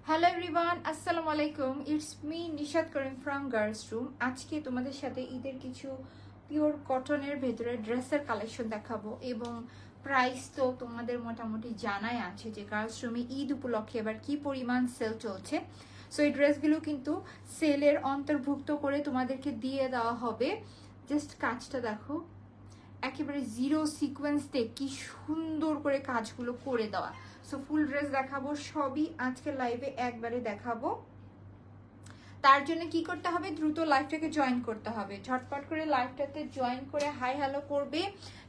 Hello everyone, আসসালামু আলাইকুম। It's me Nishad Karim from girls room. আজকে তোমাদের সাথে ঈদের কিছু পিওর কটনের ভেতরে ড্রেসের কালেকশন দেখাবো এবং প্রাইস তো তোমাদের মোটামুটি জানাই আছে যে গার্লস রুমে ঈদ উপলক্ষে এবার কি পরিমাণ সেল চলছে। সো এই ড্রেসগুলো কিন্তু সেলের অন্তর্ভুক্ত করে তোমাদেরকে দিয়ে দেওয়া হবে। জাস্ট কাজটা দেখো, একেবারে জিরো সিকোয়েন্সতে কি সুন্দর করে কাজগুলো করে দেওয়া। সো ফুল ড্রেস দেখাবো, সবই আজকে লাইভে একবারে দেখাবো। তার জন্য কি করতে হবে, দ্রুত লাইভটাকে জয়েন করতে হবে। ঝটপট করে লাইভটাতে জয়েন করে হাই হ্যালো করবে,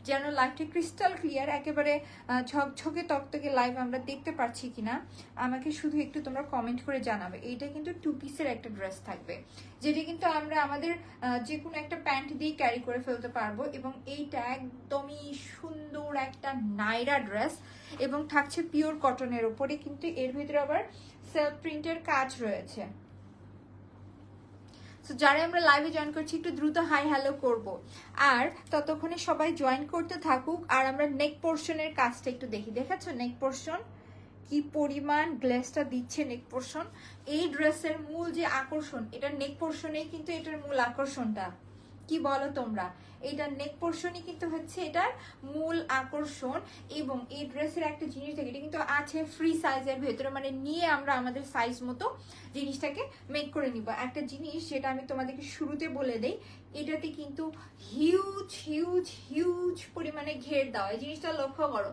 যেন লাইভটা ক্রিস্টাল ক্লিয়ার, একেবারে ঝকঝকে তকতকে লাইভ আমরা দেখতে পাচ্ছি কিনা আমাকে শুধু একটু তোমরা কমেন্ট করে জানাবে। এইটা কিন্তু 2 পিসের একটা ড্রেস থাকবে, যেটা কিন্তু আমরা আমাদের যে কোনো একটা প্যান্ট দিয়ে ক্যারি করে ফেলতে পারবো। এবং এইটা একদমই সুন্দর একটা নাইরা ড্রেস এবং থাকছে পিওর কটনের উপরে, কিন্তু এর ভিতরে আবার সেলফ প্রিন্টের কাজ রয়েছে। সো যারা আমরা লাইভে জয়েন করছি একটু দ্রুত হাই হ্যালো করব, আর ততক্ষণে সবাই জয়েন করতে থাকুক। আর আমরা নেক পোর্শনের কাজটা একটু দেখি। দেখাচ্ছ নেক পোর্শন কি পরিমাণ গ্লেসটা দিচ্ছে নেক পোর্শন। এই ড্রেসের মূল যে আকর্ষণ, এটা নেক পোর্শনেই কিন্তু এটার মূল আকর্ষণটা। কি বলো তোমরা? এটা নেক পোর্শনই কিন্তু হচ্ছে এটার মূল আকর্ষণ। এবং এই ড্রেসের একটা জিনিস দেখে, এটা কিন্তু আছে ফ্রি সাইজের ভেতরে, মানে নিয়ে আমরা আমাদের সাইজ মতো জিনিসটাকে মেক করে নিব। একটা জিনিস যেটা আমি তোমাদেরকে শুরুতে বলে দেই, এটাতে কিন্তু হিউজ হিউজ হিউজ পরিমাণে ঘের দেওয়া। এই জিনিসটা লক্ষ্য করো,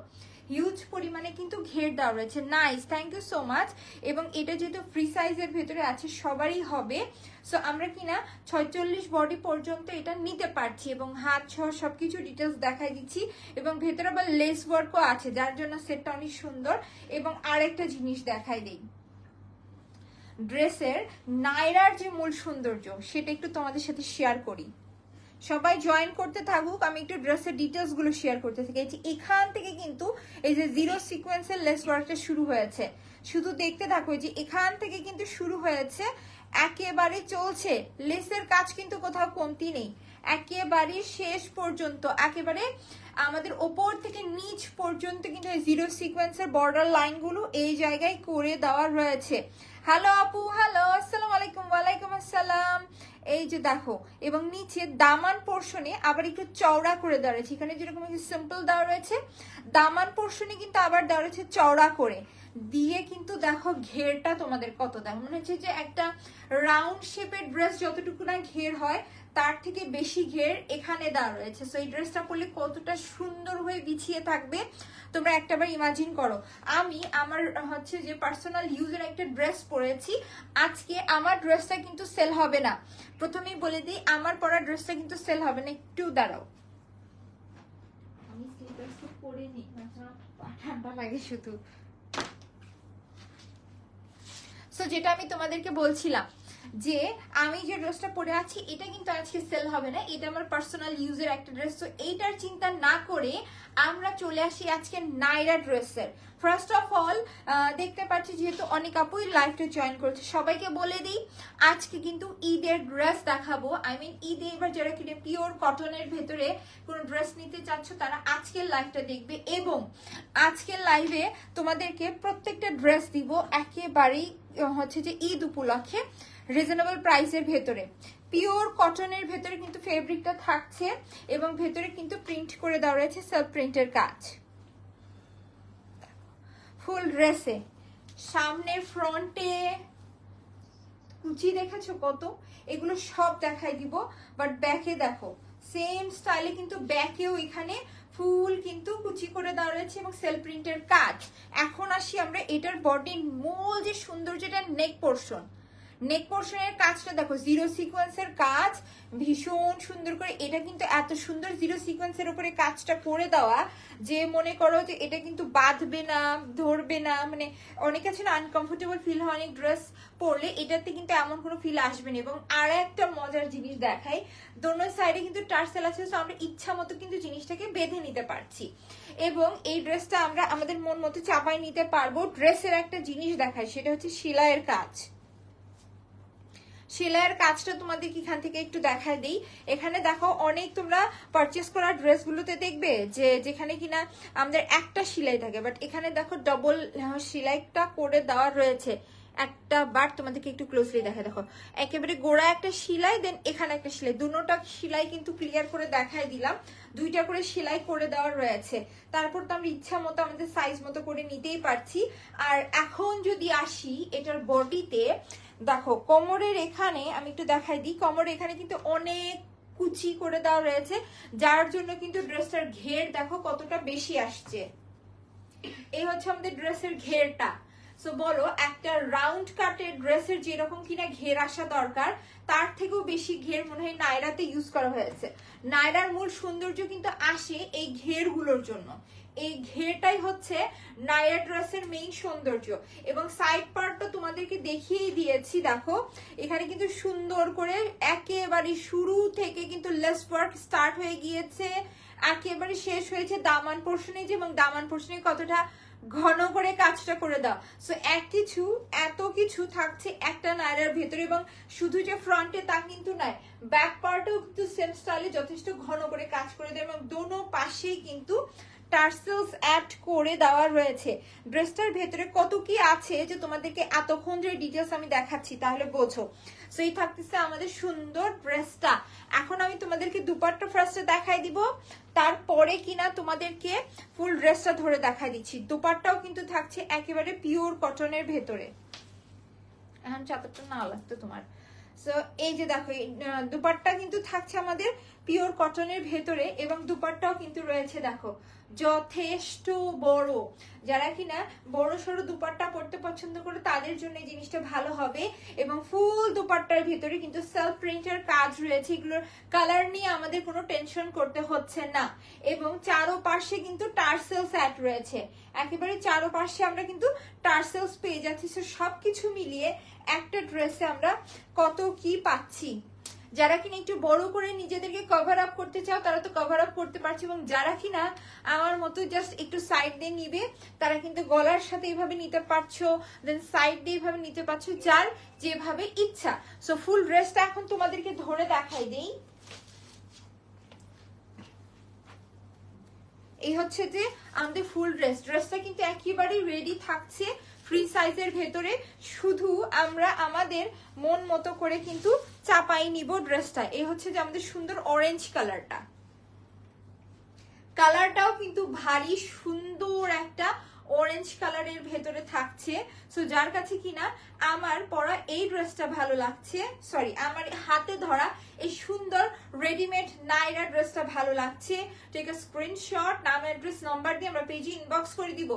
হিউজ পরিমাণে কিন্তু ঘের দেওয়া রয়েছে। Nice, thank you so much. এবং এটা যেহেতু ফ্রি সাইজের ভেতরে আছে সবারই হবে। সো আমরা কিনা 46 বডি পর্যন্ত এটা নিতে পারছি এবং হাত সহ সবকিছু ডিটেলস দেখাই দিচ্ছি। এবং ভেতরে আবার লেস ওয়ার্কও আছে, যার জন্য সেটটা অনেক সুন্দর। এবং আরেকটা জিনিস দেখাই দিই, ড্রেসের নাইরার যে মূল সৌন্দর্য সেটা একটু তোমাদের সাথে শেয়ার করি। সবাই জয়েন করতে থাকুক, আমি একটু ড্রেসের ডিটেলস গুলো শেয়ার করতে থাকি। এখান থেকে কিন্তু এই যে জিরো সিকোয়েন্সের লেস ওয়ার্কটা শুরু হয়েছে, শুধু দেখতে থাকো যে এখান থেকে কিন্তু শুরু হয়েছে, একেবারে চলছে। লেসের কাজ কিন্তু কোথাও কমতি নেই, একেবারে শেষ পর্যন্ত, একেবারে আমাদের ওপর থেকে নিচ পর্যন্ত কিন্তু জিরো সিকোয়েন্সের বর্ডার লাইনগুলো এই জায়গায় করে দেওয়া রয়েছে। হ্যালো আপু, হ্যালো, আসসালামু আলাইকুম। ওয়ালাইকুম আসসালাম। এই যে দেখো, এবং নিচে দামান পোর্শনে আবার একটু চওড়া করে দেওয়া রয়েছে। এখানে যেরকম সিম্পল দেওয়া রয়েছে, দামান পোর্শনে কিন্তু আবার দেওয়া রয়েছে চওড়া করে দিয়ে। কিন্তু দেখো ঘেরটা তোমাদের কত দেখো, মনে হচ্ছে যে একটা রাউন্ড শেপের ড্রেস যতটুকু না ঘের হয় তার থেকে বেশি ঘের এখানে দেওয়া রয়েছে। সো এই ড্রেসটা পরলে কতটা সুন্দর হয়ে বিছিয়ে থাকবে তোমরা একটাবার ইমাজিন করো। আমি আমার হচ্ছে যে পার্সোনাল ইউজের একটা ড্রেস পরেছি আজকে, আমার ড্রেসটা কিন্তু সেল হবে না। প্রথমেই বলে দিই, আমার পরা ড্রেসটা কিন্তু সেল হবে না। একটু দাঁড়াও, আমি স্লিপারসটা পরে নিই, ঠান্ডা লাগে শুধু। সো যেটা আমি তোমাদেরকে বলছিলাম যে আমি যে ড্রেসটা পরে আছি এটা কিন্তু আজকে সেল হবে না, এটা আমার পার্সোনাল ইউজের একটা ড্রেস। তো এইটার চিন্তা না করে আমরা চলে আসি আজকে নাইরা ড্রেসের। ফার্স্ট অফ অল দেখতে পাচ্ছি যেহেতু অনেক আপুই লাইভটা জয়েন করেছে, সবাইকে বলে দিই আজকে কিন্তু ঈদের ড্রেস দেখাবো। আই মিন ঈদে এবার যারা কিনে পিওর কটনের ভেতরে কোনো ড্রেস নিতে চাচ্ছ তারা আজকের লাইভটা দেখবে। এবং আজকের লাইভে তোমাদেরকে প্রত্যেকটা ড্রেস দিব একেবারেই হচ্ছে যে ঈদ উপলক্ষে রিজনেবল প্রাইসের ভেতরে, পিওর কটনের ভেতরে কিন্তু ফেব্রিকটা থাকছে এবং ভেতরে কিন্তু প্রিন্ট করে দেওয়া রয়েছে সেলফ প্রিন্টের কাজ। ফুল ড্রেসে সামনের ফ্রন্টে কুচি দেখেছো কত, এগুলো সব দেখাই দিব। বাট ব্যাকে দেখো সেম স্টাইলে কিন্তু ব্যাকেও এখানে ফুল কিন্তু কুচি করে দেওয়া রয়েছে এবং সেলফ প্রিন্টের কাজ। এখন আসি আমরা এটার বডির মূল যে সৌন্দর্যটা, নেক পোর্শন। নেক পোর্শনের কাজটা দেখো, জিরো সিকোয়েন্সের কাজ ভীষণ সুন্দর করে। এটা কিন্তু এত সুন্দর জিরো সিকোয়েন্সের উপরে কাজটা করে দেওয়া যে মনে করো যে এটা কিন্তু বাঁধবে না, ধরবে না, মানে অনেক আছে না আনকমফোর্টেবল ফিল হয় অনেক ড্রেস পরলে, এটাতে কিন্তু এমন কোনো ফিল আসবে না। এবং আর একটা মজার জিনিস দেখাই, দোনো সাইডে কিন্তু টার্সেল আছে, তো আমরা ইচ্ছা মতো কিন্তু জিনিসটাকে বেঁধে নিতে পারছি এবং এই ড্রেসটা আমরা আমাদের মন মতো চাপাই নিতে পারবো। ড্রেসের একটা জিনিস দেখাই, সেটা হচ্ছে সেলাইয়ের কাজ। সেলাইয়ের কাজটা তোমাদেরকে এখান থেকে একটু দেখায় দিই। এখানে দেখো অনেক তোমরা পারচেস করা ড্রেসগুলোতে দেখবে যে যেখানে কিনা আমাদের একটা সেলাই থাকে, বাট এখানে দেখো ডবল সেলাইটা করে দেওয়া রয়েছে। একটা বার তোমাদেরকে একটু ক্লোজলি দেখো একেবারে গোড়া একটা সেলাই, দেন এখানে একটা সেলাই, দুটোটা সেলাই কিন্তু ক্লিয়ার করে দেখাই দিলাম। দুইটা করে সেলাই করে দেওয়া রয়েছে। তারপর তো আমরা ইচ্ছা মতো আমাদের সাইজ মতো করে নিতেই পারছি। আর এখন যদি আসি এটার বডিতে, দেখো কোমরের এখানে আমি একটু দেখাই দিই, কোমরের এখানে কিন্তু অনেক কুচি করে দেওয়া রয়েছে, যার জন্য কিন্তু ড্রেসটার ঘের দেখো কতটা বেশি আসছে। এই হচ্ছে আমাদের ড্রেসের ঘেরটা। সো বলো একটা রাউন্ড কাটের ড্রেসের যেরকম কিনা ঘের আসা দরকার, তার থেকেও বেশি ঘের মনে হয় নায়রাতে ইউজ করা হয়েছে। নায়রার মূল সৌন্দর্য কিন্তু আসে এই ঘেরগুলোর জন্য। এই ঘেরটাই হচ্ছে নায়রা ড্রেসের মেইন সৌন্দর্য। এবং সাইড পার্টটা তোমাদেরকে দেখিয়েই দিয়েছি, দেখো এখানে কিন্তু সুন্দর করে একেবারে শুরু থেকে কিন্তু লেস ওয়ার্ক স্টার্ট হয়ে গিয়েছে, একেবারে শেষ হয়েছে দামান পোর্শনে, এবং দামান পোর্শনে কতটা ঘন করে কাজটা করে দাও। সো এত কিছু থাকছে একটা নায়রার ভেতরে। এবং শুধু যে ফ্রন্টে তা কিন্তু নয়, ব্যাক পার্টেও কিন্তু সেম স্টাইলে যথেষ্ট ঘন করে কাজ করে দেয়, এবং দোনো পাশেই কিন্তু টার্সেলস অ্যাড করে দেওয়া রয়েছে। ড্রেসটার ভেতরে কত কি আছে যে তোমাদেরকে এতক্ষণ যে ডিটেলস আমি দেখাচ্ছি তাহলে বোঝো। সো এই থাকতেছে আমাদের সুন্দর ড্রেসটা। এখন আমি তোমাদেরকে দুপাট্টা ফার্স্টে দেখাই দিব, তারপরে কিনা তোমাদেরকে ফুল ড্রেসটা ধরে দেখাই দিচ্ছি। দুপাট্টাও কিন্তু থাকছে একেবারে পিওর কটনের ভেতরে। এখন চাদরটা না লাগতো তোমার। সো এই যে দেখো দুপাট্টা কিন্তু থাকছে আমাদের পিওর কটনের ভেতরে, এবং দুপাট্টাও কিন্তু রয়েছে দেখো যথেষ্ট বড়। যারা কিনা বড় সড়ো দুপাট্টা পরতে পছন্দ করে তাদের জন্য এই জিনিসটা ভালো হবে। এবং ফুল দুপাট্টার ভিতরে কিন্তু সেলফ প্রিন্টের কাজ রয়েছে, এগুলোর কালার নিয়ে আমাদের কোনো টেনশন করতে হচ্ছে না। এবং চারো পাশে কিন্তু টার্সেলস অ্যাড রয়েছে, একেবারে চারো পাশে আমরা কিন্তু টার্সেলস পেয়ে যাচ্ছি। সবকিছু মিলিয়ে একটা ড্রেসে আমরা কত কি পাচ্ছি। যারা কিনা একটু বড় করে নিজেদেরকে কভার আপ করতে চাও তারা তো কভার আপ করতে পারছে, এবং যারা কিনা আমার মতো জাস্ট একটু সাইড দিয়ে নিবে তারা কিন্তু গলার সাথে এইভাবে নিতে পারছো, দেন সাইড দিয়ে এইভাবে নিতে পারছো, যার যেভাবে ইচ্ছা। সো ফুল ড্রেসটা এখন তোমাদেরকে ধরে দেখাই দেই। এই হচ্ছে যে আমাদের ফুল ড্রেসটা কিন্তু একেবারে রেডি থাকছে ফ্রি সাইজের ভেতরে। শুধু আমরা আমাদের মন মতো করে কিন্তু চাপাই নিব ড্রেসটা। এই হচ্ছে যে আমাদের সুন্দর অরেঞ্জ কালারটাও কিন্তু ভারী সুন্দর একটা অরেঞ্জ কালারের ভেতরে থাকছে। সো যার কাছে কিনা আমার পরা এই ড্রেসটা ভালো লাগছে, সরি আমার হাতে ধরা এই সুন্দর রেডিমেড নায়রা ড্রেসটা ভালো লাগছে, টেক আ স্ক্রিনশট, নাম অ্যাড্রেস নাম্বার দিয়ে আমরা পেজে ইনবক্স করে দিব।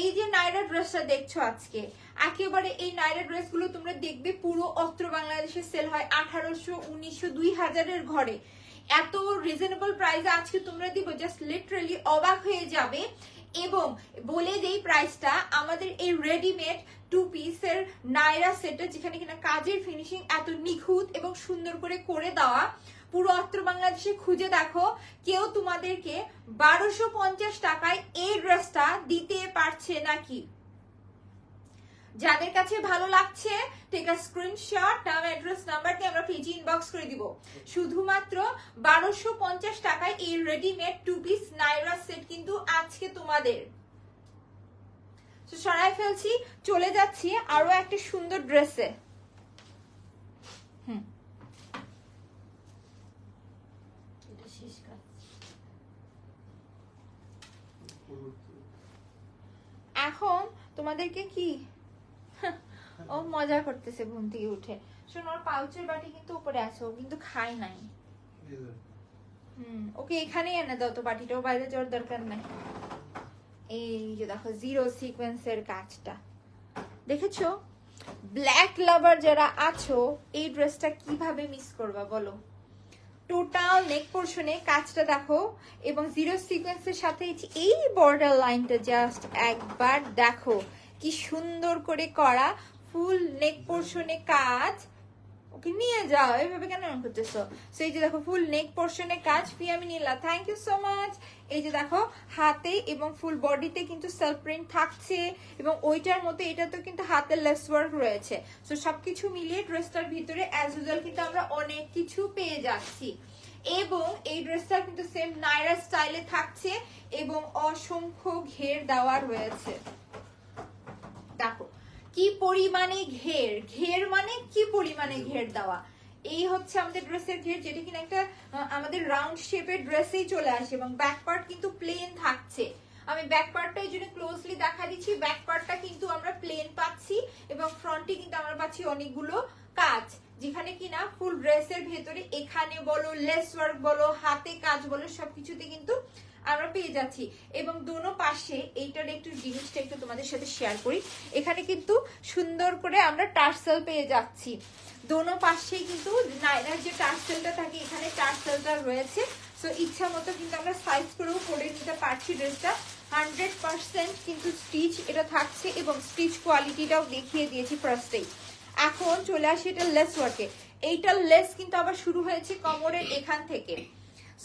এই যে নায়রা ড্রেসটা দেখছো আজকে, একেবারে এই নায়রা ড্রেসগুলো তোমরা দেখবে পুরো অস্ত্র বাংলাদেশে সেল হয় 1800, 1900, 2000-এর ঘরে। এত রিজনেবল প্রাইসে আজকে তোমরা দিব, জাস্ট লিটারালি অবাক হয়ে যাবে। এবং বলে দেই প্রাইসটা, আমাদের এই রেডিমেড 2 পিসের নায়রা সেটটা যেখানে কিনা কাজের ফিনিশিং এত নিখুঁত এবং সুন্দর করে দেওয়া, পুরো অস্ত্র বাংলাদেশে খুঁজে দেখো কেউ তোমাদেরকে 1250 টাকায় এই ড্রেসটা দিতে পারছে নাকি। যাদের কাছে ভালো লাগছে টেক আ স্ক্রিনশট, নাম অ্যাড্রেস নাম্বার দিয়ে আমরা পেজে ইনবক্স করে দিব। শুধুমাত্র 1250 টাকায় এই রেডিমেড 2 পিস নায়রা সেট কিন্তু আজকে তোমাদের। সরাই ফেলছি, চলে যাচ্ছি আরো একটা সুন্দর ড্রেসে। এখন তোমাদেরকে কি ও মজা করতেছে ঘুম থেকে উঠে। শোনো ওর পাউচের বাটি কিন্তু উপরে আছে, ও কিন্তু খায় নাই। ওকে এখানেই এনে দাও তো বাটিটা, ও বাইরে যাওয়ার দরকার নাই। এই যে দেখো জিরো সিকোয়েন্সের কাজটা দেখেছো। ব্ল্যাক লাভার যারা আছো এই ড্রেসটা কিভাবে মিস করবা বলো। টোটাল নেক পোর্শনে কাজটা দেখো, এবং জিরো সিকোয়েন্সের সাথে এই বর্ডার লাইনটা জাস্ট একবার দেখো কি সুন্দর করে করা। ফুল নেক পোর্শনে কাজ, ওকে নিয়ে যাও, এভাবে কেন করতেছো। সো এই যে দেখো ফুল নেক পোর্শনে কাজ, ফিয়ামিনিলা থ্যাংক ইউ সো মাচ। এই যে দেখো হাতে এবং ফুল বডিতে কিন্তু সেলফ প্রিন্ট থাকছে, এবং ওইটার মতো এটা তো কিন্তু হাতে লেস ওয়ার্ক রয়েছে। সো সবকিছু মিলিয়ে ড্রেসটার ভিতরে অ্যাজ ইউজুয়াল কিন্তু আমরা অনেক কিছু পেয়ে যাচ্ছি। এবং এই ড্রেসটা কিন্তু সেম নায়রা স্টাইলে থাকছে, এবং অসংখ্য ঘের দেওয়া রয়েছে। দেখো কি পরিমাণে ঘের, ঘের মানে কি পরিমাণে ঘের দেওয়া। এই হচ্ছে আমাদের ড্রেসের ঘের, যেটা কিনা একটা আমাদের রাউন্ড শেপের ড্রেসেই চলে আসে এবং ব্যাক পার্ট কিন্তু প্লেন থাকছে। আমি ব্যাক পার্টটা এই জন্য ক্লোজলি দেখা দিচ্ছি। ব্যাক পার্টটা কিন্তু আমরা প্লেন পাচ্ছি এবং ফ্রন্টে কিন্তু আমরা পাচ্ছি অনেকগুলো কাজ, যেখানে কিনা ফুল ড্রেসের ভেতরে এখানে বলো, লেস ওয়ার্ক বলো, হাতে কাজ বলো, সবকিছুতে কিন্তু আমরা পেয়ে যাচ্ছি। এবং দোনো পাশে এইটার একটু জিনিসটা একটু তোমাদের সাথে শেয়ার করি। এখানে কিন্তু সুন্দর করে আমরা টার্সেল পেয়ে যাচ্ছি। দোনো পাশেই কিন্তু নাইরার যে টার্সেলটা থাকে, এখানে টার্সেলটা রয়েছে। সো ইচ্ছা মতো কিন্তু আমরা সাইজ করেও পরে নিতে পারছি। ড্রেসটা 100% কিন্তু স্টিচ এটা থাকছে এবং স্টিচ কোয়ালিটিটাও দেখিয়ে দিয়েছি ফার্স্টেই। এখন চলে আসি এটা লেস ওয়ার্কে। এইটার লেস কিন্তু আবার শুরু হয়েছে কোমরের এখান থেকে।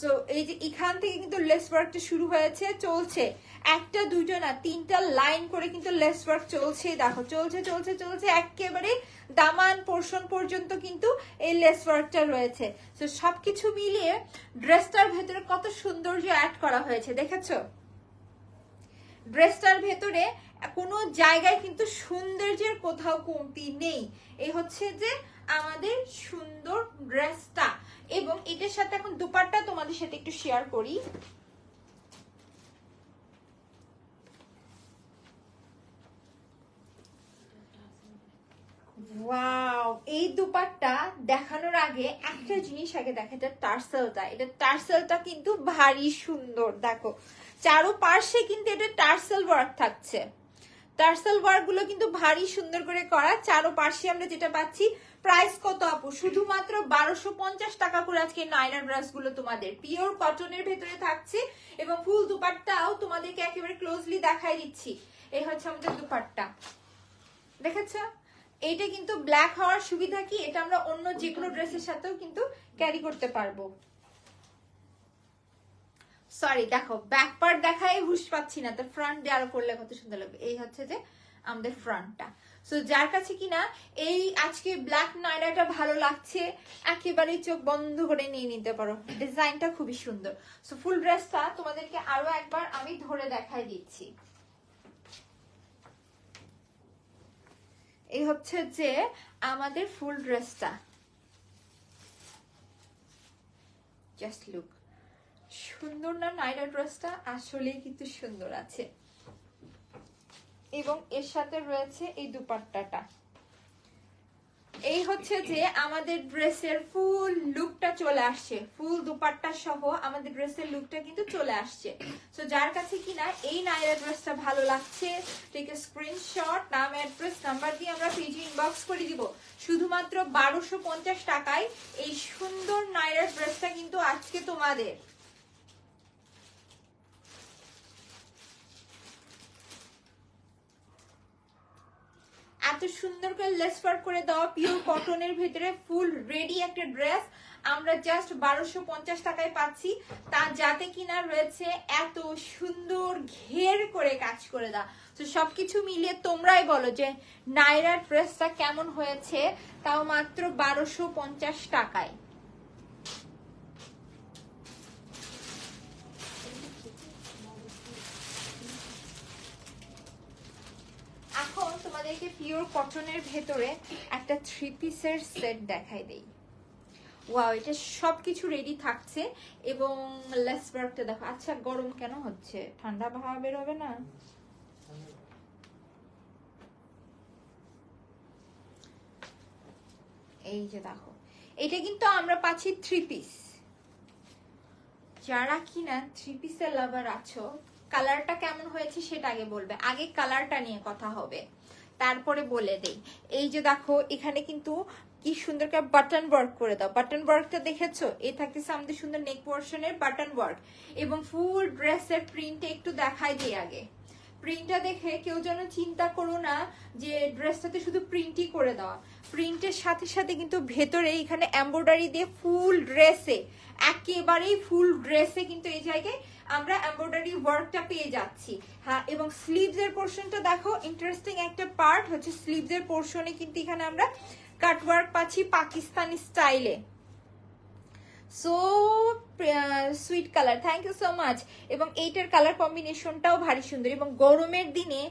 সো এই যে এখান থেকে কিন্তু লেস ওয়ার্কটা শুরু হয়েছে, চলছে একটা দুটো না তিনটা লাইন করে কিন্তু লেস ওয়ার্ক চলছে। দেখো চলছে চলছে চলছে একেবারে দামান পোর্শন পর্যন্ত কিন্তু এই লেস ওয়ার্কটা রয়েছে। সো সবকিছু মিলিয়ে ড্রেসটার ভেতরে কত সৌন্দর্য অ্যাড করা হয়েছে দেখেছো। ড্রেসটার ভেতরে কোনো জায়গায় কিন্তু সৌন্দর্যের কোথাও কমতি নেই। এই হচ্ছে যে আমাদের সুন্দর ড্রেসটা। এবং এটার সাথে এখন দুপাট্টা তোমাদের সাথে একটু শেয়ার করি। ওয়াও, এই দুপাট্টা দেখানোর আগে একটা জিনিস আগে দেখো, এটা টার্সেলটা। এটা টার্সেলটা কিন্তু ভারী সুন্দর। দেখো চারোপাশে কিন্তু এটা টার্সেল ওয়ার্ক থাকছে। টার্সেল ওয়ার্ক গুলো কিন্তু ভারী সুন্দর করে করা। চারোপাশে আমরা যেটা পাচ্ছি। প্রাইস কত আপু? শুধুমাত্র 1250 টাকা করে আজকে নাইরা ড্রেস গুলো তোমাদের পিওর কটনের ভেতরে থাকছে এবং ফুল দুপাট্টাও তোমাদেরকে একেবারে ক্লোজলি দেখাই দিচ্ছি। এই হচ্ছে আমাদের দুপাট্টা, দেখেছো? এইটা কিন্তু ব্ল্যাক হওয়ার সুবিধা কি, এটা আমরা অন্য যে কোনো ড্রেসের সাথেও কিন্তু ক্যারি করতে পারবো। সরি দেখো ব্যাক পার্ট দেখাই হুশ পাচ্ছি না, তো ফ্রন্ট দিয়ে আরো করলে কত সুন্দর লাগবে। এই হচ্ছে যে আমাদের ফ্রন্টটা। সো যার কাছে কিনা এই আজকে ব্ল্যাক নাইরাটা ভালো লাগছে, একেবারে চোখ বন্ধ করে নিয়ে নিতে পারো। ডিজাইনটা খুবই সুন্দর। সো ফুল ড্রেসটা তোমাদেরকে আরো একবার আমি ধরে দেখাই দিচ্ছি। এই হচ্ছে যে আমাদের ফুল ড্রেসটা। জাস্ট লুক, সুন্দর না নাইরা ড্রেসটা? আসলেই কিন্তু সুন্দর আছে। এবং এর সাথে রয়েছে এই দুপাট্টাটা। এই হচ্ছে যে আমাদের ড্রেসের ফুল লুকটা চলে আসছে। ফুল দুপাট্টা সহ আমাদের ড্রেসের লুকটা কিন্তু চলে আসছে। সো যার কাছে কিনা এই নাইরা ড্রেসটা ভালো লাগছে, টেক এ স্ক্রিনশট, নাম অ্যাড্রেস নাম্বার দিয়ে আমরা পেজে ইনবক্স করে দিব। শুধুমাত্র 1250 টাকায় এই সুন্দর নাইরা ড্রেসটা কিন্তু আজকে তোমাদের। এত সুন্দর করে লেস ওয়ার্ক করে দেওয়া পিওর কটনের ভিতরে ফুল রেডি একটা ড্রেস আমরা জাস্ট 1250 টাকায় পাচ্ছি। তা যাতে কিনা রয়েছে এত সুন্দর ঘের করে কাজ করে দেওয়া। তো সবকিছু মিলিয়ে তোমরাই বলো যে নাইরা ড্রেসটা কেমন হয়েছে, তাও মাত্র 1250 টাকায়। এখন তোমাদেরকে পিওর কটনের ভেতরে একটা 3 পিসের সেট দেখাই দেই। ওয়াও, এটা সবকিছু রেডি থাকছে এবং লেস ওয়ার্কটা দেখো। আচ্ছা গরম কেন হচ্ছে? ঠান্ডা ভাব বের হবে না? এই যে দেখো, এটা কিন্তু আমরা পাচ্ছি 3 পিস। যারা কিনা 3 পিসের লাভার আছো, কালারটা কেমন হয়েছে সেটা আগে বলবে। আগে কালারটা নিয়ে কথা হবে, তারপরে বলে দেই। এই যে দেখো এখানে কিন্তু কি সুন্দর করে বাটন ওয়ার্ক করে দাও। বাটন ওয়ার্কটা দেখেছো? এই থাকতেছে আমাদের সুন্দর নেক পোর্শনের বাটন ওয়ার্ক এবং ফুল ড্রেসের প্রিন্টে একটু দেখাই দিই আগে। প্রিন্টটা দেখে কেউ যেন চিন্তা করো না যে ড্রেসটাতে শুধু প্রিন্টই করে দেওয়া। প্রিন্টের সাথে সাথে কিন্তু ভেতরে এখানে এমব্রয়ডারি দিয়ে ফুল ড্রেসে, একেবারেই ফুল ড্রেসে কিন্তু এই জায়গায় আমরা এমব্রয়ডারি ওয়ার্কটা পেয়ে যাচ্ছি। হ্যাঁ, এবং স্লিভস এর পোর্শনটা দেখো, ইন্টারেস্টিং একটা পার্ট হচ্ছে স্লিভস এর পোর্শনে কিন্তু এখানে আমরা কাট ওয়ার্ক পাচ্ছি পাকিস্তানি স্টাইলে। So sweet colour, thank you so much. এবং এইটার কালার কম্বিনেশনটাও ভারী সুন্দর, এবং গরমের দিনে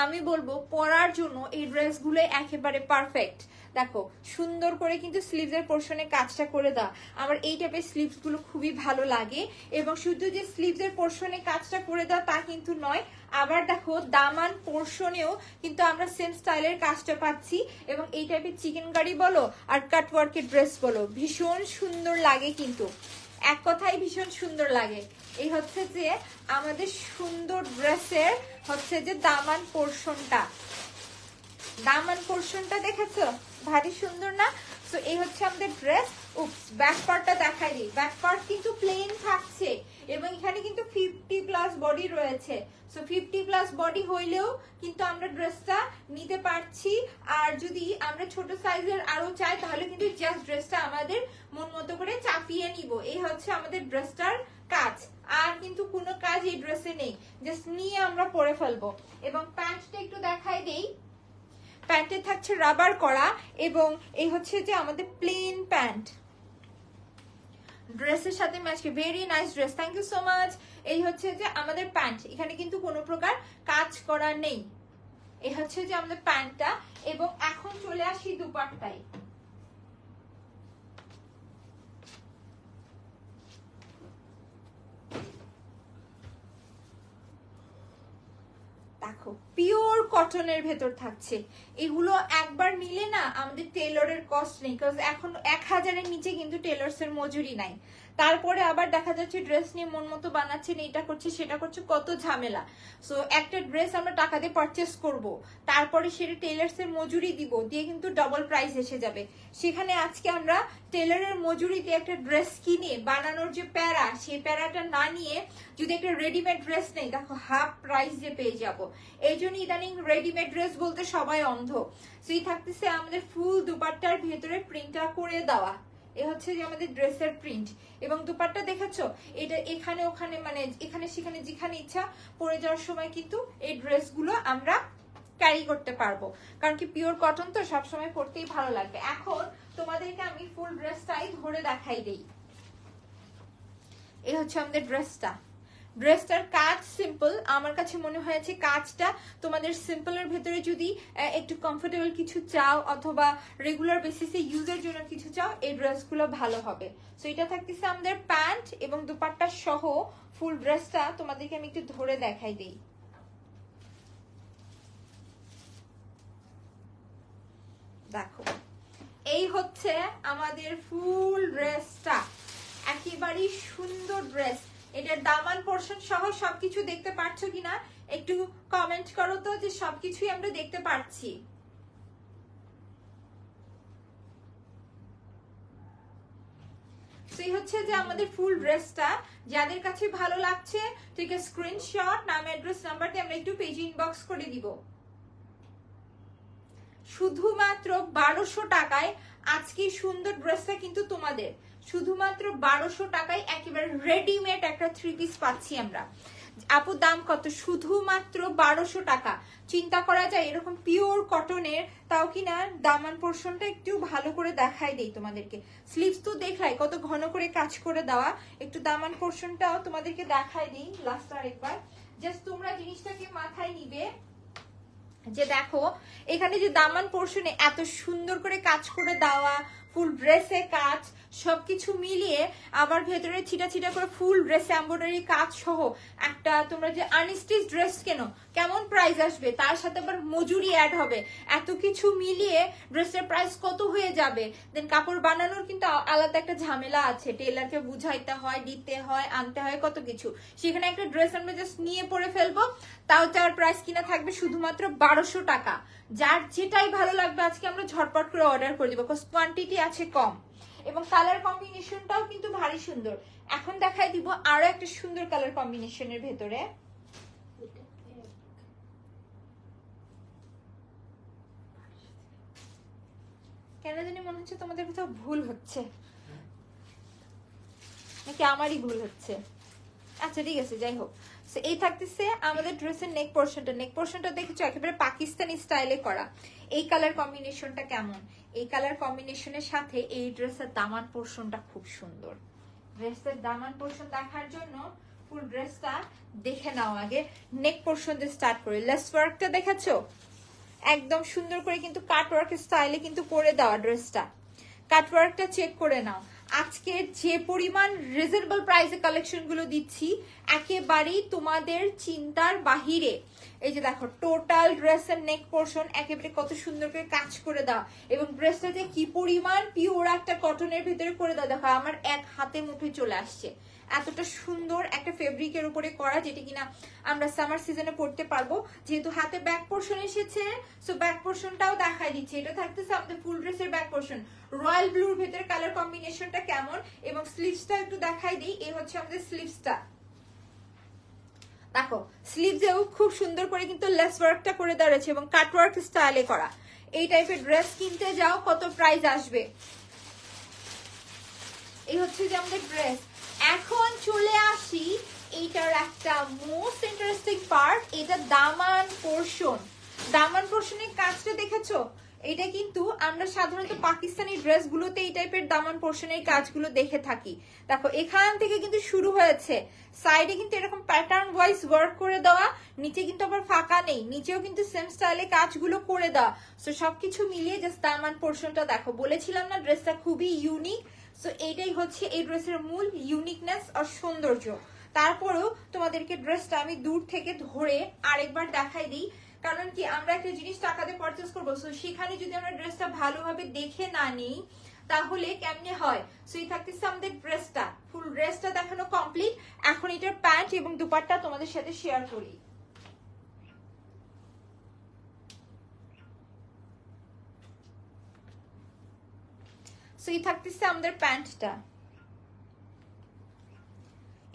আমি বলবো পরার জন্য এই ড্রেসগুলো একেবারে পারফেক্ট। দেখো সুন্দর করে কিন্তু স্লিভসের পোর্শনে কাজটা করে দাও। আমার এই টাইপের স্লিভসগুলো খুবই ভালো লাগে। এবং শুধু যে স্লিভসের পোর্শনে কাজটা করে দাও তা কিন্তু নয়, আবার দেখো দামান পোর্শনেও কিন্তু আমরা সেম স্টাইলের কাজটা পাচ্ছি। এবং এই টাইপের চিকেন কারি বলো আর কাটওয়ার্কের ড্রেস বলো, ভীষণ সুন্দর লাগে কিন্তু, এক কথাই ভীষণ সুন্দর লাগে। এই হচ্ছে যে আমাদের সুন্দর ড্রেসের হচ্ছে যে দামান পোর্শনটা, দামান পোর্শনটা দেখেছো ভারী সুন্দর না? তো এই হচ্ছে আমাদের ড্রেস। উপস, ব্যাক পার্টটা দেখাই দিই। ব্যাক পার্ট কিন্তু প্লেন থাকছে এবং এখানে কিন্তু 50+ বডি রয়েছে। সো 50+ বডি হইলেও কিন্তু আমরা ড্রেসটা নিতে পারছি। আর যদি আমরা ছোট সাইজের আরো চাই তাহলে কিন্তু জাস্ট ড্রেসটা আমাদের মন মতো করে চাপিয়ে নিব। এই হচ্ছে আমাদের ড্রেসটার কাজ, আর কিন্তু কোনো কাজ এই ড্রেসে নেই, জাস্ট নিয়ে আমরা পরে ফেলবো। এবং প্যান্টটা একটু দেখাই দেই। প্যান্টে থাকছে রাবার করা, এবং এই হচ্ছে যে আমাদের প্লেন প্যান্ট ড্রেসের সাথে ম্যাচ করে, very nice dress, thank you so much. এই হচ্ছে যে আমাদের প্যান্ট, এখানে কিন্তু কোনো প্রকার কাজ করা নেই। এই হচ্ছে যে আমাদের প্যান্টটা। এবং এখন চলে আসি দুপাট্টায়। দেখো পিওর কটনের ভেতর থাকছে। এগুলো একবার নিলে না আমাদের টেলরের কস্ট নেই, কারণ এখন 1000-এর নিচে কিন্তু টেলর্স এর মজুরি নাই। তারপরে আবার দেখা যাচ্ছে ড্রেস নিয়ে মন মতো বানাচ্ছেন, এটা করছে সেটা করছে, কত ঝামেলা। সো একটা ড্রেস আমরা টাকা দিয়ে পারচেস করব, তারপরে সেটা টেলার্স এর মজুরি দিব, দিয়ে কিন্তু ডাবল প্রাইস এসে যাবে। সেখানে আজকে আমরা টেলারের মজুরি দিয়ে একটা ড্রেস কিনে বানানোর যে প্যারা, সেই প্যারাটা না নিয়ে যদি একটা রেডিমেড ড্রেস নেই, দেখো হাফ প্রাইস যে পেয়ে যাব। এই জন্য ইদানিং রেডিমেড ড্রেস বলতে সবাই অন্ধ। সেই থাকতেছে আমাদের ফুল দুপাট্টার ভেতরে প্রিন্টটা করে দেওয়া। এ হচ্ছে যে আমাদের ড্রেসের প্রিন্ট। এবং দুপাট্টা দেখেছো, এটা এখানে ওখানে মানে এখানে সেখানে যেখানে ইচ্ছা পরে যাওয়ার সময় কিন্তু এই ড্রেসগুলো আমরা ক্যারি করতে পারবো, কারণ কি পিওর কটন তো সবসময় পরতেই ভালো লাগবে। এখন তোমাদেরকে আমি ফুল ড্রেসটাই ধরে দেখাই দেই। এই হচ্ছে আমাদের ড্রেসটা। ড্রেসটার কাজ সিম্পল, আমার কাছে মনে হয়েছে কাজটা তোমাদের সিম্পলের ভেতরে যদি একটু কমফোর্টেবল কিছু চাও অথবা রেগুলার বেসিসে ইউজের জন্য কিছু চাও, এই ড্রেসগুলো ভালো হবে। সো এটা থাকতেছে আমাদের প্যান্ট এবং দুপাট্টা সহ ফুল ড্রেসটা। তোমাদেরকে আমি একটু ধরে দেখাই দেই। দেখো এই হচ্ছে আমাদের ফুল ড্রেসটা, একেবারেই সুন্দর ড্রেস। এটার দামান পোর্শন সহ সবকিছু দেখতে পাচ্ছ কিনা একটু কমেন্ট করো তো, যে সবকিছুই আমরা দেখতে পাচ্ছি। এই হচ্ছে যে আমাদের ফুল ড্রেসটা। যাদের কাছে ভালো লাগছে ঠিক আছে, স্ক্রিনশট, নাম, অ্যাড্রেস, নাম্বার দিয়ে আমরা একটু পেজে ইনবক্স করে দিব। শুধুমাত্র 1200 টাকায় আজকে সুন্দর ড্রেসটা কিন্তু তোমাদের, শুধুমাত্র 1200 টাকায় একেবারে রেডিমেড একটা 3 পিস পাচ্ছি আমরা। আপু দাম কত? শুধুমাত্র 1200 টাকা। চিন্তা করা যায় এরকম পিওর কটনের, তাও কিনা দামান পোর্শনটা একটু ভালো করে দেখাই দেই তোমাদেরকে। স্লিভস তো দেখলাই কত ঘন করে কাজ করে দেওয়া, একটু দামান পোর্শনটাও তোমাদেরকে দেখাই দিই লাস্ট আরেকবার। জাস্ট তোমরা জিনিসটাকে মাথায় নিবে যে দেখো এখানে যে দামান পোর্শনে এত সুন্দর করে কাজ করে দেওয়া, ফুল ড্রেসে কাজ, সবকিছু মিলিয়ে আবার ভেতরে ছিটা ছিটা করে ফুল ড্রেস এমব্রয়ডারি কাজ সহ একটা তোমরা যে আনস্টিচ ড্রেস কেন কেমন প্রাইস আসবে, তার সাথে আবার মজুরি অ্যাড হবে, এত কিছু মিলিয়ে ড্রেসের প্রাইস কত হয়ে যাবে। দেন কাপড় বানানোর কিন্তু আলাদা একটা ঝামেলা আছে, টেলারকে বুঝাইতে হয়, দিতে হয়, আনতে হয়, কত কিছু। সেখানে একটা ড্রেস আমরা জাস্ট নিয়ে পরে ফেলবো, তাও তার প্রাইস কিনা থাকবে শুধুমাত্র 1200 টাকা। যার যেটাই ভালো লাগবে আজকে আমরা ঝটপট করে অর্ডার করে দিব, বিকজ কোয়ান্টিটি আছে কম। এবং কালার কম্বিনেশনটাও কিন্তু ভারী সুন্দর। এখন দেখাই দিব আরো একটা সুন্দর কালার কম্বিনেশনের ভেতরে। কেন জানি মনে হচ্ছে তোমাদের কোথাও ভুল হচ্ছে, নাকি আমারই ভুল হচ্ছে? আচ্ছা ঠিক আছে, যাই হোক। এই থাকতেছে আমাদের ড্রেসের নেক পোর্শনটা। নেক পোর্শনটা দেখেছো একেবারে পাকিস্তানি স্টাইলে করা। এই কালার কম্বিনেশনটা কেমন? এই কালার কম্বিনেশনের সাথে এই ড্রেসের দামান পোর্শনটা খুব সুন্দর। ড্রেসের দামান পোর্শন দেখার জন্য ফুল ড্রেসটা দেখে নাও আগে। নেক পোর্শন দিয়ে স্টার্ট করি। লেস ওয়ার্কটা দেখেছো, একদম সুন্দর করে কিন্তু কাট ওয়ার্ক স্টাইলে কিন্তু করে দেওয়া ড্রেসটা। কাট ওয়ার্কটা চেক করে নাও। আজকে যে পরিমাণ রিজনেবল প্রাইসে কালেকশন গুলো দিচ্ছি একেবারেই তোমাদের চিন্তার বাহিরে। এই যে দেখো টোটাল ড্রেসের নেক পোর্শন একেবারে কত সুন্দর করে কাজ করে দাও, এবং ড্রেসটা যে কি পরিমাণ পিওর একটা কটনের ভিতরে করে দাও দেখো, আমার এক হাতে মুঠোয় চলে আসছে। এতটা সুন্দর একটা ফেব্রিকের উপরে করা, যেটা কিনা আমরা সামার সিজনে পড়তে পারবো। যেহেতু হাতে ব্যাক পোর্শন এসেছে, সো ব্যাক পোর্শনটাও দেখাই দিচ্ছে। এটা থাকতেছে আমাদের ফুল ড্রেসের ব্যাক পোর্শন। রয়্যাল ব্লুর ভেতরে কালার কম্বিনেশনটা কেমন, এবং স্লিভসটা একটু দেখাই দিই। এই হচ্ছে আমাদের স্লিভসটা, দেখো স্লিভসেও খুব সুন্দর করে কিন্তু লেস ওয়ার্কটা করে দাঁড়িয়েছে এবং কাট ওয়ার্ক স্টাইলে করা। এই টাইপের ড্রেস কিনতে যাও কত প্রাইস আসবে। এই হচ্ছে যে আমাদের ড্রেস। এখন চলে আসি এইটার একটা মোস্ট ইন্টারেস্টিং পার্ট, এটা দামান পোর্শন। দামান পোর্শনের কাজটা দেখেছো, এটা কিন্তু আমরা সাধারণত পাকিস্তানি ড্রেসগুলোতে এই টাইপের দামান পোর্শনের কাজগুলো দেখে থাকি। দেখো এখান থেকে কিন্তু শুরু হয়েছে, সাইডে কিন্তু এরকম প্যাটার্ন ওয়াইজ ওয়ার্ক করে দেওয়া, নিচে কিন্তু আবার ফাঁকা নেই, নিচেও কিন্তু সেম স্টাইলে কাজগুলো করে দেওয়া। সো সবকিছু মিলিয়ে জাস্ট দামান পোর্শনটা দেখো। বলেছিলাম না ড্রেসটা খুবই ইউনিক। সো এইটাই হচ্ছে এই ড্রেসের মূল ইউনিকনেস আর সৌন্দর্য। তারপরেও তোমাদেরকে ড্রেসটা আমি দূর থেকে ধরে আরেকবার দেখাই দিই, কারণ কি আমরা একটা জিনিস টাকা দিয়ে পারচেস করবো, সো সেখানে যদি আমরা ড্রেসটা ভালোভাবে দেখে না নিই তাহলে কেমনে হয়। সো এই থাকতেছে আমাদের ড্রেসটা, ফুল ড্রেসটা দেখানো কমপ্লিট। এখন এটার প্যান্ট এবং দুপাট্টা তোমাদের সাথে শেয়ার করি। সো এই থাকতেছে আমাদের প্যান্টটা,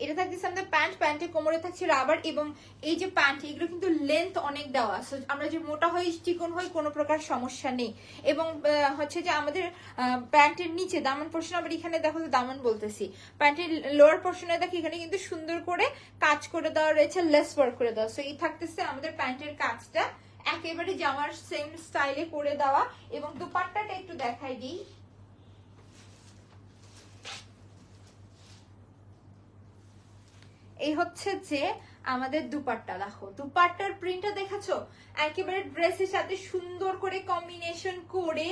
এটা থাকতেছে আমাদের প্যান্ট। প্যান্টের কোমরে থাকছে রাবার, এবং এই যে প্যান্ট এগুলো কিন্তু লেন্থ অনেক দেওয়া, সো আমরা যে মোটা হই চিকন হই কোনো প্রকার সমস্যা নেই। এবং হচ্ছে যে আমাদের প্যান্টের নিচে দামান পোর্শন, আবার এখানে দেখো দামান বলতেছি, প্যান্টের লোয়ার পোর্শনে দেখো এখানে কিন্তু সুন্দর করে কাজ করে দেওয়া রয়েছে, লেস ওয়ার্ক করে দেওয়া। সো এই থাকতেছে আমাদের প্যান্টের কাজটা একেবারে জামার সেম স্টাইলে করে দেওয়া। এবং দুপাট্টাটা একটু দেখাই দিই। এই হচ্ছে যে আমাদের দুপাট্টা, দেখো দুপাট্টার প্রিন্টটা দেখেছো, একেবারে ড্রেসের সাথে সুন্দর করে কম্বিনেশন করে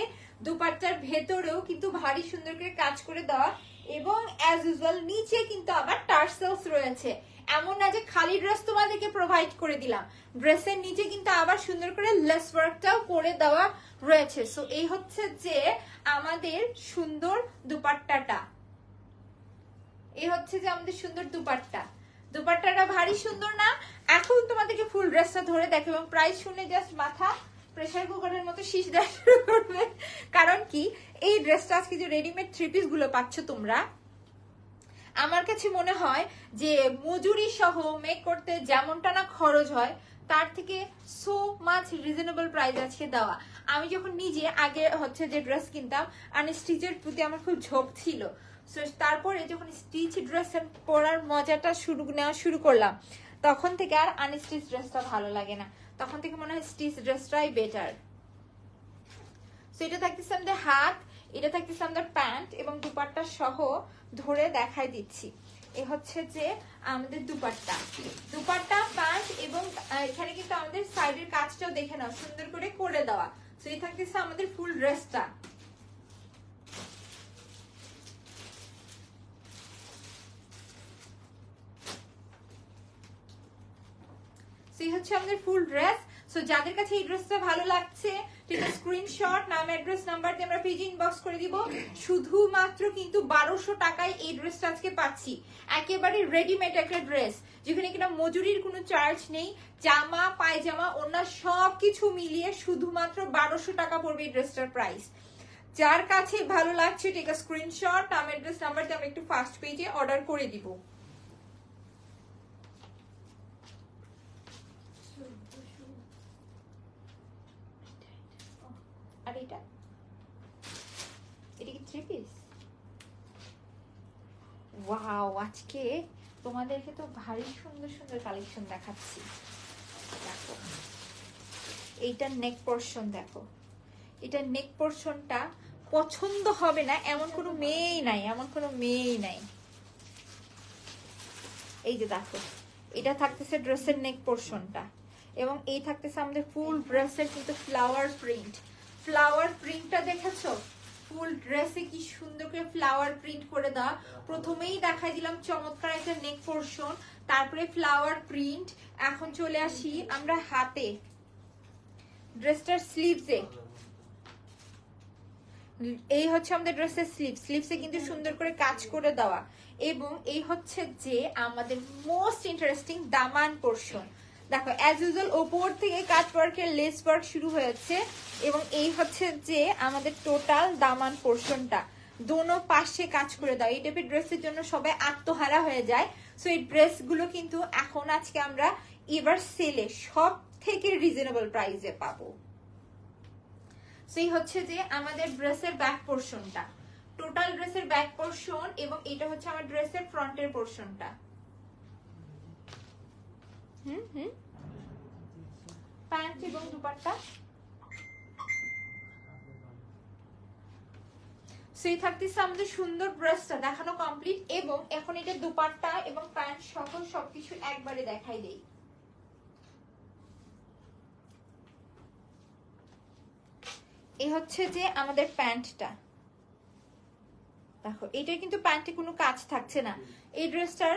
দুপাট্টার ভেতরেও কিন্তু ভারী সুন্দর করে কাজ করে দেওয়া, এবং অ্যাজ ইউজুয়াল নিচে কিন্তু আবার টার্সেলস রয়েছে। এমন না যে খালি ড্রেস তোমাদেরকে প্রোভাইড করে দিলাম, ড্রেসের নিচে কিন্তু আবার সুন্দর করে লেস ওয়ার্কটাও করে দেওয়া রয়েছে। সো এই হচ্ছে যে আমাদের সুন্দর দুপাট্টাটা, এই হচ্ছে যে আমাদের সুন্দর দুপাট্টা। দুপাট্টাটা ভারী সুন্দর না? এখন তোমাদেরকে ফুল ড্রেসটা ধরে দেখো, এবং প্রাইস শুনে জাস্ট মাথা প্রেসার কুকারের মতো শীষ দেওয়া শুরু করবে। কারণ কি এই ড্রেসটা আজকে যে রেডিমেড থ্রি পিস গুলো পাচ্ছ তোমরা, আমার কাছে মনে হয় যে মজুরি সহ মেক করতে যেমনটা না খরচ হয়, তার থেকে সো মাচ রিজনেবল প্রাইস আছে দেওয়া। আমি যখন নিজে আগে হচ্ছে যে ড্রেস কিনতাম, আনস্টিচের প্রতি আমার খুব ঝোঁক ছিল। তারপরে যখন স্টিচ ড্রেস পরার মজাটা নেওয়া শুরু করলাম, তখন থেকে আর আনস্টিচ ড্রেসটা ভালো লাগে না, তখন থেকে মনে হয় স্টিচ ড্রেসটাই বেটার। সো এটা থাকতেছে আমাদের হাত, এটা থাকতেছে আমাদের প্যান্ট, এবং দুপাট্টা সহ ধরে দেখাই দিচ্ছি। এ হচ্ছে যে আমাদের দুপাট্টা, দুপাট্টা প্যান্ট, এবং এখানে কিন্তু আমাদের সাইডের কাজটাও দেখে নাও সুন্দর করে করে দেওয়া। সো এই থাকতেছে আমাদের ফুল ড্রেসটা। এই হচ্ছে আমাদের ফুল ড্রেস। সো যাদের কাছে এই ড্রেসটা ভালো লাগছে, ঠিক আছে, স্ক্রিনশট, নাম অ্যাড্রেস নাম্বার দিয়ে আমরা পেজে ইনবক্স করে দিব। শুধুমাত্র কিন্তু 1200 টাকায় এই ড্রেসটা আজকে পাচ্ছি, একেবারে রেডিমেড একটা ড্রেস, যেখানে কিনা মজুরির কোনো চার্জ নেই, জামা পায়জামা ওনার সবকিছু মিলিয়ে শুধুমাত্র 1200 টাকা পড়বে এই ড্রেসটার প্রাইস। যার কাছে ভালো লাগছে ঠিক আছে, স্ক্রিনশট, নাম অ্যাড্রেস নাম্বার দিয়ে আমরা একটু ফার্স্ট পেজে অর্ডার করে দিব। আর এটা কি থ্রি পিস? ওয়াও, আজকে তোমাদেরকে তো ভারী সুন্দর সুন্দর কালেকশন দেখাচ্ছি। দেখো এইটার নেক পোর্শন, দেখো এটার নেক পোর্শনটা পছন্দ হবে না এমন কোনো মেয়েই নাই, এমন কোনো মেয়েই নাই। এই যে দেখো, এটা থাকতেছে ড্রেসের নেক পোর্শনটা, এবং এই থাকতেছে আমাদের ফুল ড্রেসের কিন্তু ফ্লাওয়ার প্রিন্ট। ফ্লাওয়ার প্রিন্টটা দেখেছো? ফুল ড্রেসে কি সুন্দর করে ফ্লাওয়ার প্রিন্ট করে দেওয়া। প্রথমেই দেখাই দিলাম চমৎকার একটা নেক পোর্শন, তারপরে ফ্লাওয়ার প্রিন্ট। এখন চলে আসি আমরা হাতে, ড্রেসটার স্লিভসে। এই হচ্ছে আমাদের ড্রেসের স্লিভসে কিন্তু সুন্দর করে কাজ করে দেওয়া, এবং এই হচ্ছে যে আমাদের মোস্ট ইন্টারেস্টিং দামান পোর্শন। দেখো অ্যাজ ইউজুয়াল ওপর থেকে কাট ওয়ার্কের লেস ওয়ার্ক শুরু হয়েছে, এবং এই হচ্ছে যে আমাদের টোটাল দামান পোর্শনটা, দোনো পাশে কাজ করে দাও। এই টাইপের ড্রেসের জন্য সবাই আত্মহারা হয়ে যায়। সো এই ড্রেসগুলো কিন্তু এখন আজকে আমরা এবার সেলে সব থেকে রিজনেবল প্রাইসে পাবো। সেই হচ্ছে যে আমাদের ড্রেসের ব্যাক পোর্শনটা, টোটাল ড্রেসের ব্যাক পোর্শন, এবং এটা হচ্ছে আমার ড্রেসের ফ্রন্টের পোর্শনটা। প্যান্ট এবং দুপাট্টা সেই থাকতেছে আমাদের সুন্দর ড্রেসটা দেখানো কমপ্লিট, এবং এখন এটা দুপাট্টা এবং প্যান্ট সহ সবকিছু একবারে দেখাই দেই। এই হচ্ছে যে আমাদের প্যান্টটা, দেখো এটা কিন্তু প্যান্টে কোনো কাজ থাকছে না। এই ড্রেসটার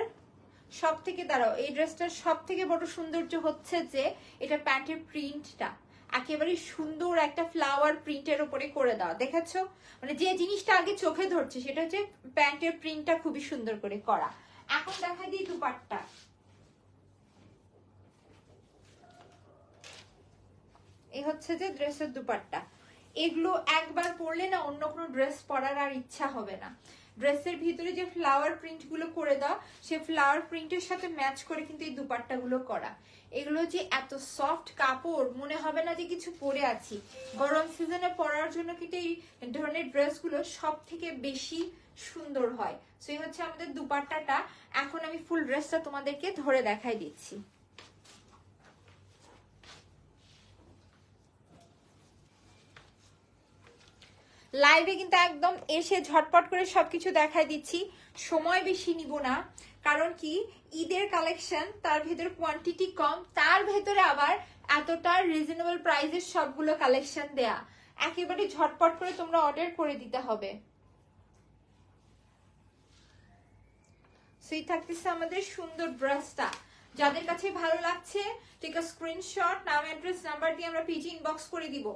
সব থেকে দাঁড়াও, এই ড্রেসটার সব থেকে বড় সৌন্দর্য হচ্ছে যে এটা প্যান্টের প্রিন্টটা একেবারে সুন্দর একটা ফ্লাওয়ার প্রিন্টের উপরে করে দেওয়া। দেখেছো? মানে যে জিনিসটা আগে চোখে ধরছে সেটা হচ্ছে প্যান্টের প্রিন্টটা খুবই সুন্দর করে করা। এখন দেখা দিই দুপাট্টা। এই হচ্ছে যে ড্রেসের দুপাট্টা। এগুলো একবার পরলে না অন্য কোনো ড্রেস পরার আর ইচ্ছা হবে না। ড্রেসের ভিতরে যে ফ্লাওয়ার প্রিন্ট গুলো করে দাও, সে ফ্লাওয়ার প্রিন্টের সাথে ম্যাচ করে কিন্তু এই দুপাট্টা গুলো করা। এগুলো যে এত সফট কাপড়, মনে হবে না যে কিছু পরে আছি। গরম সিজনে পরার জন্য কিন্তু এই ধরনের ড্রেস গুলো সব থেকে বেশি সুন্দর হয়। সেই হচ্ছে আমাদের দুপাট্টাটা। এখন আমি ফুল ড্রেসটা তোমাদেরকে ধরে দেখাই দিচ্ছি। লাইভে কিন্তু একদম এসে ঝটপট করে সবকিছু দেখাই দিচ্ছি, সময় বেশি নিব না। কারণ কি ঈদের কালেকশন, তার ভেতরে কোয়ান্টিটি কম, তার ভেতরে আবার এতটা রিজনেবল প্রাইসের সবগুলো কালেকশন দেয়া, একেবারে ঝটপট করে তোমরা অর্ডার করে দিতে হবে। সেই থাকতেছে আমাদের সুন্দর ড্রেসটা। যাদের কাছে ভালো লাগছে টেক আ স্ক্রিনশট, নাম অ্যাড্রেস নাম্বার দিয়ে আমরা পিজি ইনবক্স করে দিব।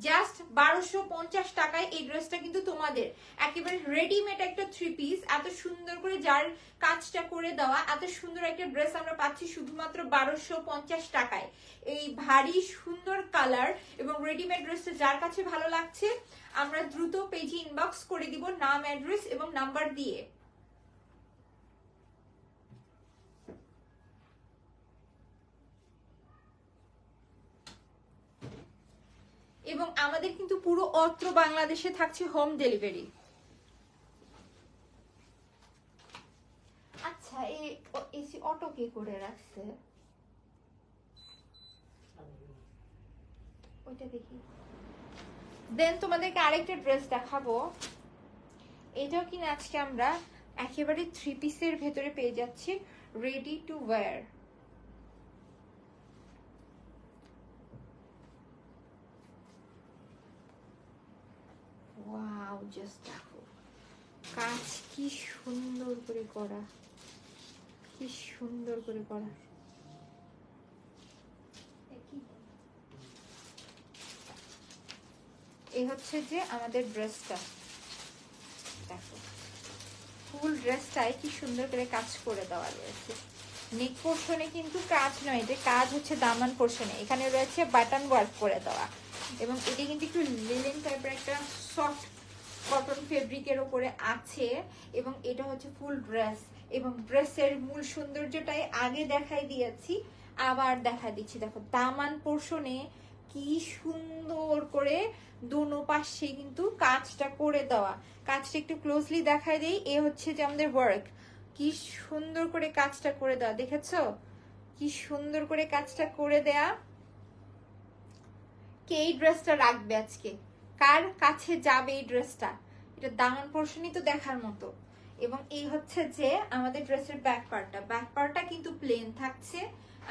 জাস্ট 1250 টাকায় এই ড্রেসটা কিন্তু তোমাদের একেবারে রেডিমেড একটা 3 পিস, এত সুন্দর করে যার কাজটা করে দেওয়া, এত সুন্দর একটা ড্রেস আমরা পাচ্ছি শুধুমাত্র 1250 টাকায়। এই ভারী সুন্দর কালার এবং রেডিমেড ড্রেসটা যার কাছে ভালো লাগছে আমরা দ্রুত পেজে ইনবক্স করে দিব নাম অ্যাড্রেস এবং নাম্বার দিয়ে। এবং আমাদের কিন্তু পুরো অত্র বাংলাদেশে থাকছে হোম ডেলিভারি। আচ্ছা এই এসি অটো কে করে রাখছে ওইটা দেখি। দেন তোমাদেরকে আরেকটা ড্রেস দেখাবো। এটাও কিনা আজকে আমরা একেবারে 3 পিসের ভেতরে পেয়ে যাচ্ছি, ready to wire. Wow, just দেখো কাজ কি সুন্দর করে করা, কি সুন্দর করে করা। এই হচ্ছে যে আমাদের ড্রেসটা, দেখো ফুল ড্রেসটাই কি সুন্দর করে কাজ করে দেওয়া রয়েছে। নেক পোর্শনে কিন্তু কাজ নয়, যে কাজ হচ্ছে দামান পোর্শনে। এখানে রয়েছে বাটন ওয়ার্ক করে দেওয়া, এবং এটা কিন্তু একটু লিলেন টাইপের একটা সফট কটন ফেব্রিকের উপরে আছে, এবং এটা হচ্ছে ফুল ড্রেস। এবং ড্রেসের মূল সৌন্দর্যটাই আগে দেখাই দিয়েছি, আবার দেখা দিচ্ছি। দেখো দামান পোর্শনে কি সুন্দর করে দোনো পাশে কিন্তু কাজটা করে দেওয়া। কাজটা একটু ক্লোজলি দেখাই দেই। এ হচ্ছে যে আমাদের ওয়ার্ক, কি সুন্দর করে কাজটা করে দেওয়া, দেখেছো কি সুন্দর করে কাজটা করে দেয়া। কে এই ড্রেসটা রাখবে আজকে, কার কাছে যাবে এই ড্রেসটা? এটা দামান পোর্শনই তো দেখার মতো। এবং এই হচ্ছে যে আমাদের ড্রেসের ব্যাক পার্টটা, ব্যাক পার্টটা কিন্তু প্লেন থাকছে।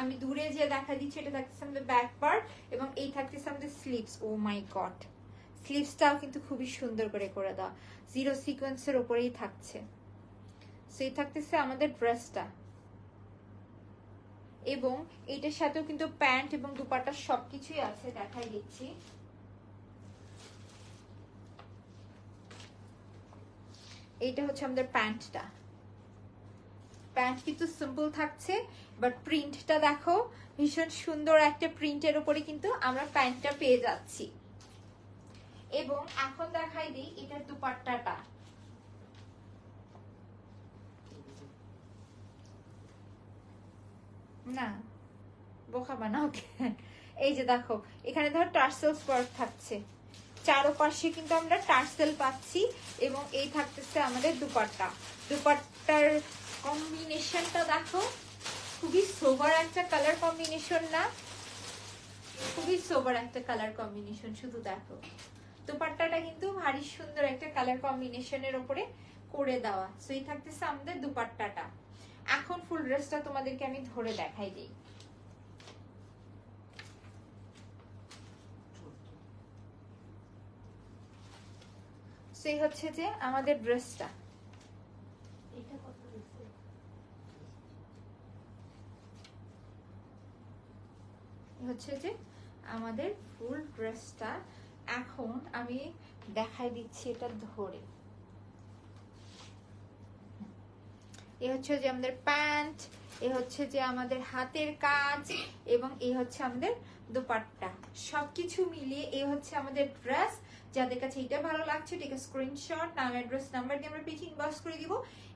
আমি দূরে যে দেখা দিচ্ছি এটা থাকতেছে আমাদের ব্যাক পার্ট এবং এই থাকতেছে আমাদের স্লিভস। ও মাই গড, স্লিভসটাও কিন্তু খুবই সুন্দর করে দেওয়া, জিরো সিকোয়েন্সের উপরেই থাকছে। সো এই থাকতেছে আমাদের ড্রেসটা, এবং এইটার সাথেও কিন্তু প্যান্ট এবং দুপাট্টা সবকিছুই আছে, দেখাই দিচ্ছি। এইটা হচ্ছে আমাদের প্যান্টটা, প্যান্ট কিন্তু সিম্পল থাকছে, বাট প্রিন্টটা দেখো ভীষণ সুন্দর একটা প্রিন্টের উপরে কিন্তু আমরা প্যান্টটা পেয়ে যাচ্ছি। এবং এখন দেখাই দিই এটার দুপাট্টাটা। না বোকা বানাও কেন, এই যে দেখো এখানে ধরো টার্সেলস ওয়ার্ক থাকছে, চারপাশে কিন্তু আমরা টার্সেল পাচ্ছি, এবং এই থাকতেছে আমাদের দুপাট্টা। দুপাট্টার কম্বিনেশনটা দেখো, খুবই সোবার একটা কালার কম্বিনেশন না, খুবই সোবার একটা কালার কম্বিনেশন। শুধু দেখো দুপাট্টাটা কিন্তু ভারী সুন্দর একটা কালার কম্বিনেশনের উপরে করে দেওয়া। সো এই থাকতেছে আমাদের দুপাট্টাটা। এখন ফুল ড্রেসটা তোমাদেরকে আমি ধরে দেখাই দিই। সেই হচ্ছে যে আমাদের ড্রেসটা, হচ্ছে যে আমাদের ফুল ড্রেসটা। এখন আমি দেখাই দিচ্ছি এটা ধরে। এ হচ্ছে যে আমাদের প্যান্ট, এ হচ্ছে যে আমাদের হাতের কাজ, এবং এই হচ্ছে আমাদের দুপাট্টা। সবকিছু মিলিয়ে এই হচ্ছে আমাদের ড্রেস। যাদের কাছে এটা ভালো লাগছে ঠিক আছে, স্ক্রিনশট, নাম, অ্যাড্রেস, নাম্বার দিয়ে আমরা পেজে ইনবক্স করে দিব।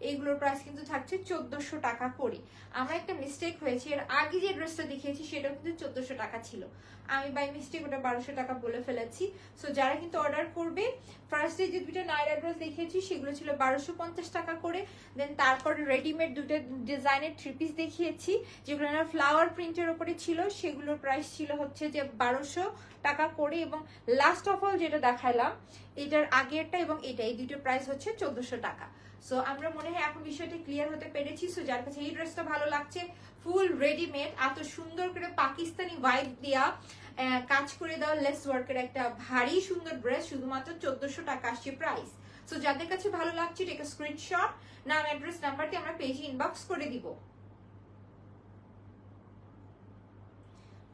এইগুলোর প্রাইস কিন্তু থাকছে 1400 টাকা করে। আমরা একটা মিস্টেক হয়েছে, এর আগে যে ড্রেসটা দেখিয়েছি সেটাও কিন্তু 1400 টাকা ছিল, আমি বাই মিস্টেক ওটা 1200 টাকা বলে ফেলেছি। সো যারা কিন্তু অর্ডার করবে, ফার্স্টে যে দুইটা নাইরা ড্রেস দেখিয়েছি সেগুলো ছিল 1250 টাকা করে। দেন তারপরে রেডিমেড দুটো ডিজাইনের থ্রি পিস দেখিয়েছি যেগুলো ফ্লাওয়ার প্রিন্টের উপরে ছিল, সেগুলোর প্রাইস ছিল হচ্ছে যে 1200 টাকা করে। এবং লাস্ট অফ অল যেটা দেখালাম এটার আগেরটা এবং এটা, এই দুটো প্রাইস হচ্ছে 1400 টাকা। সো আমরা মনে হয় এখন বিষয়টি ক্লিয়ার হতে পেরেছি। সো যার কাছে এই ড্রেসটা ভালো লাগছে, ফুল রেডিমেড, এত সুন্দর করে পাকিস্তানি ভাইব দেওয়া, কাজ করে দেওয়া লেস ওয়ার্কের একটা ভারী সুন্দর ড্রেস, শুধুমাত্র 1400 টাকা আসছে প্রাইস। সো যাদের কাছে ভালো লাগছে টেক স্ক্রিনশট, নাম, অ্যাড্রেস, নাম্বারটি আমরা পেজে ইনবক্স করে দিব।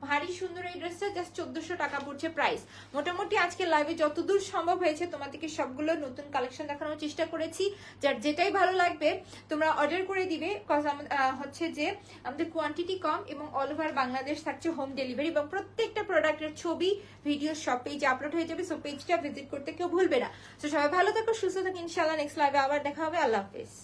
ভারী সুন্দর এই ড্রেসটা জাস্ট 1400 টাকা পড়ছে প্রাইস। মোটামুটি আজকে লাইভে যতদূর সম্ভব হয়েছে তোমাদেরকে সবগুলো নতুন কালেকশন দেখানোর চেষ্টা করেছি। যার যেটাই ভালো লাগবে তোমরা অর্ডার করে দিবে, কজ হচ্ছে যে আমাদের কোয়ান্টিটি কম এবং অল ওভার বাংলাদেশ থাকছে হোম ডেলিভারি, এবং প্রত্যেকটা প্রোডাক্টের ছবি ভিডিও সব পেজে আপলোড হয়ে যাবে। সো পেজটা ভিজিট করতে কেউ ভুলবে না। সো সবাই ভালো থাকো, সুস্থ থাকো, ইনশাআল্লাহ নেক্সট লাইভে আবার দেখা হবে। আল্লাহ হাফেজ।